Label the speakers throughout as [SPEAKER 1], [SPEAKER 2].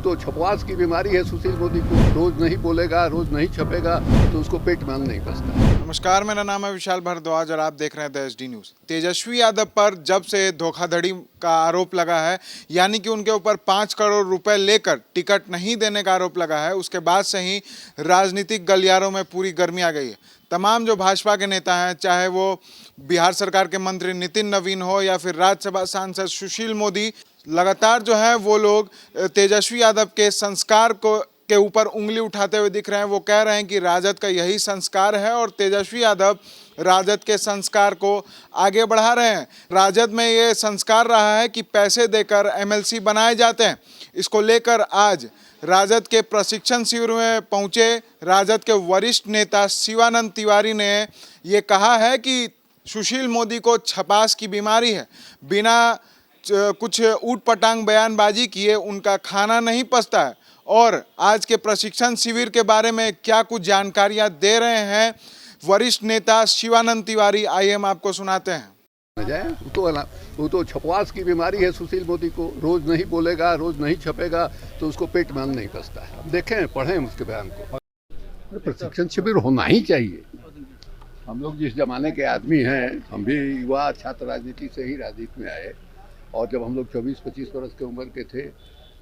[SPEAKER 1] वो तो छपवास की बीमारी है सुशील मोदी को। रोज नहीं बोलेगा, रोज नहीं छपेगा तो उसको पेट में अन्न नहीं पचता।
[SPEAKER 2] नमस्कार, मेरा नाम है विशाल भारद्वाज और आप देख रहे हैं the HD news. Tejashwi Yadav पर जब से धोखाधड़ी का आरोप लगा है, यानी कि उनके ऊपर 5 करोड़ रुपए लेकर टिकट नहीं देने का आरोप लगा है, उसके बाद से ही राजनीतिक गलियारों में पूरी गर्मी आ गई है। तमाम जो भाजपा के नेता हैं, चाहे वो बिहार सरकार के मंत्री नितिन नवीन हो या फिर राज्यसभा सांसद सुशील मोदी, लगातार जो है वो लोग तेजस्वी यादव के संस्कार के ऊपर उंगली उठाते हुए दिख रहे हैं। वो कह रहे हैं कि राजद का यही संस्कार है और तेजस्वी यादव राजद के संस्कार को आगे बढ़ा रहे हैं। राजद में ये संस्कार रहा है कि पैसे देकर एमएलसी बनाए जाते हैं। इसको लेकर आज राजद के प्रशिक्षण शिविर में पहुंचे राजद के वरिष्ठ नेता शिवानंद तिवारी ने ये कहा है कि सुशील मोदी को छपास की बीमारी है। बिना कुछ ऊट पटांग बयानबाजी किए उनका खाना नहीं पचता है। और आज के प्रशिक्षण शिविर के बारे में क्या कुछ जानकारियां दे रहे हैं वरिष्ठ नेता शिवानंद तिवारी, आइए हम आपको सुनाते हैं।
[SPEAKER 1] वो तो छपवास की बीमारी है सुशील मोदी को। रोज नहीं बोलेगा, रोज नहीं छपेगा तो उसको पेट में अन्न नहीं पचता है। अब देखें, पढ़ें उसके बयान को। प्रशिक्षण शिविर होना ही चाहिए। हम लोग जिस जमाने के आदमी हैं, हम भी युवा छात्र राजनीति से ही राजनीति में आए, और जब हम लोग 24-25 वर्ष के उम्र के थे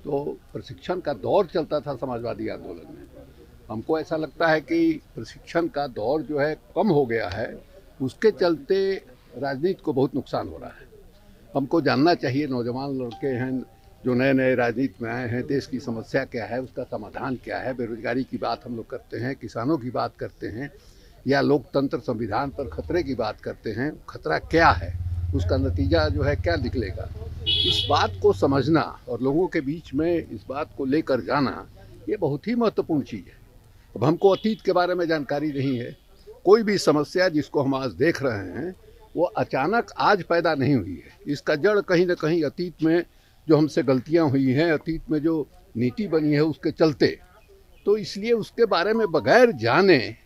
[SPEAKER 1] तो प्रशिक्षण का दौर चलता था समाजवादी आंदोलन में। हमको ऐसा लगता है कि प्रशिक्षण का दौर जो है कम हो गया है, उसके चलते राजनीति को बहुत नुकसान हो रहा है। हमको जानना चाहिए, नौजवान लड़के हैं जो नए नए राजनीति में आए हैं, देश की समस्या क्या है, उसका समाधान क्या है। बेरोजगारी की बात हम लोग करते हैं, किसानों की बात करते हैं, या लोकतंत्र संविधान पर खतरे की बात करते हैं। खतरा क्या है, उसका नतीजा जो है क्या निकलेगा, इस बात को समझना और लोगों के बीच में इस बात को लेकर जाना, ये बहुत ही महत्वपूर्ण चीज़ है। अब हमको अतीत के बारे में जानकारी नहीं है। कोई भी समस्या जिसको हम आज देख रहे हैं वो अचानक आज पैदा नहीं हुई है। इसका जड़ कहीं ना कहीं अतीत में जो हमसे गलतियां हुई हैं, अतीत में जो नीति बनी है उसके चलते। तो इसलिए उसके बारे में बगैर जाने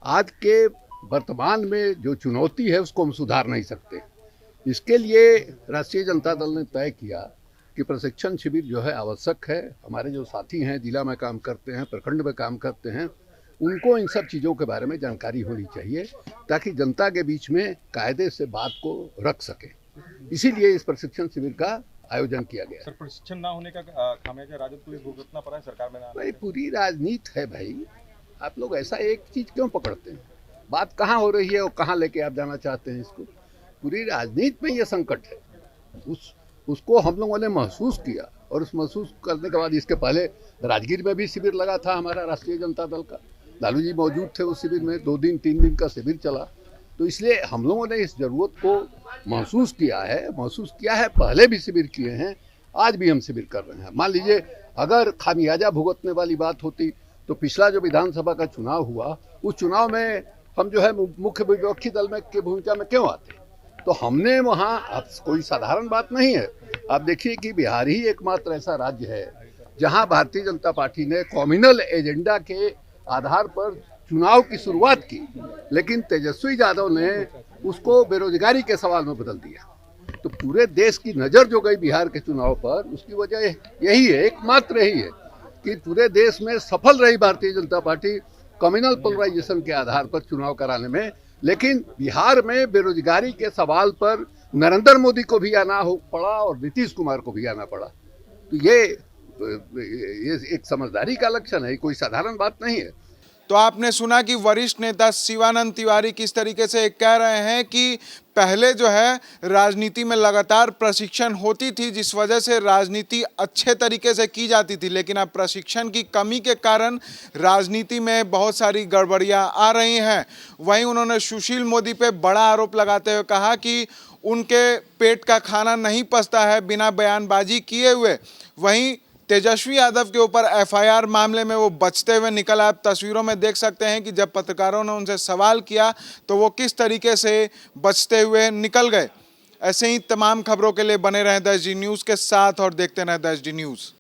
[SPEAKER 1] आज के वर्तमान में जो चुनौती है उसको हम सुधार नहीं सकते। इसके लिए राष्ट्रीय जनता दल ने तय किया कि प्रशिक्षण शिविर जो है आवश्यक है। हमारे जो साथी हैं, जिला में काम करते हैं, प्रखंड में काम करते हैं, उनको इन सब चीज़ों के बारे में जानकारी होनी चाहिए ताकि जनता के बीच में कायदे से बात को रख सके। इसीलिए इस प्रशिक्षण शिविर का आयोजन किया गया।
[SPEAKER 3] सर, प्रशिक्षण ना होने का खामियाजा राजद को भुगतना पड़ा है सरकार में।
[SPEAKER 1] भाई, पूरी राजनीति है भाई। आप लोग ऐसा एक चीज़ क्यों पकड़ते हैं? बात कहाँ हो रही है और कहाँ लेके आप जाना चाहते हैं इसको? पूरी राजनीति में ये संकट है। उसको हम लोगों ने महसूस किया, और उस महसूस करने के बाद इसके पहले राजगीर में भी शिविर लगा था हमारा राष्ट्रीय जनता दल का। लालू जी मौजूद थे उस शिविर में। 2 दिन 3 दिन का शिविर चला। तो इसलिए हम लोगों ने इस ज़रूरत को महसूस किया है। पहले भी शिविर किए हैं, आज भी हम शिविर कर रहे हैं। मान लीजिए अगर खामियाजा भुगतने वाली बात होती तो पिछला जो विधानसभा का चुनाव हुआ, उस चुनाव में हम जो है मुख्य विपक्षी दल में की भूमिका में क्यों आते? तो हमने वहाँ, अब कोई साधारण बात नहीं है। आप देखिए कि बिहार ही एकमात्र ऐसा राज्य है जहाँ भारतीय जनता पार्टी ने कम्युनल एजेंडा के आधार पर चुनाव की शुरुआत की, लेकिन तेजस्वी यादव ने उसको बेरोजगारी के सवाल में बदल दिया। तो पूरे देश की नज़र जो गई बिहार के चुनाव पर, उसकी वजह यही है, एकमात्र यही है कि पूरे देश में सफल रही Bharatiya Janata party communal polarisation के आधार पर चुनाव कराने में। लेकिन बिहार में बेरोजगारी के सवाल पर नरेंद्र मोदी को भी आना पड़ा और नीतीश कुमार को भी आना पड़ा। तो ये एक समझदारी का लक्षण है, कोई साधारण बात नहीं है।
[SPEAKER 2] तो आपने सुना कि वरिष्ठ नेता शिवानंद तिवारी किस तरीके से कह रहे हैं कि पहले जो है राजनीति में लगातार प्रशिक्षण होती थी, जिस वजह से राजनीति अच्छे तरीके से की जाती थी, लेकिन अब प्रशिक्षण की कमी के कारण राजनीति में बहुत सारी गड़बड़ियां आ रही हैं। वहीं उन्होंने सुशील मोदी पे बड़ा आरोप लगाते हुए कहा कि उनके पेट का खाना नहीं पचता है बिना बयानबाजी किए हुए। वहीं तेजस्वी यादव के ऊपर एफआईआर मामले में वो बचते हुए निकल आए। आप तस्वीरों में देख सकते हैं कि जब पत्रकारों ने उनसे सवाल किया तो वो किस तरीके से बचते हुए निकल गए। ऐसे ही तमाम खबरों के लिए बने रहें द एचडी न्यूज़ के साथ और देखते रहें द एचडी न्यूज़।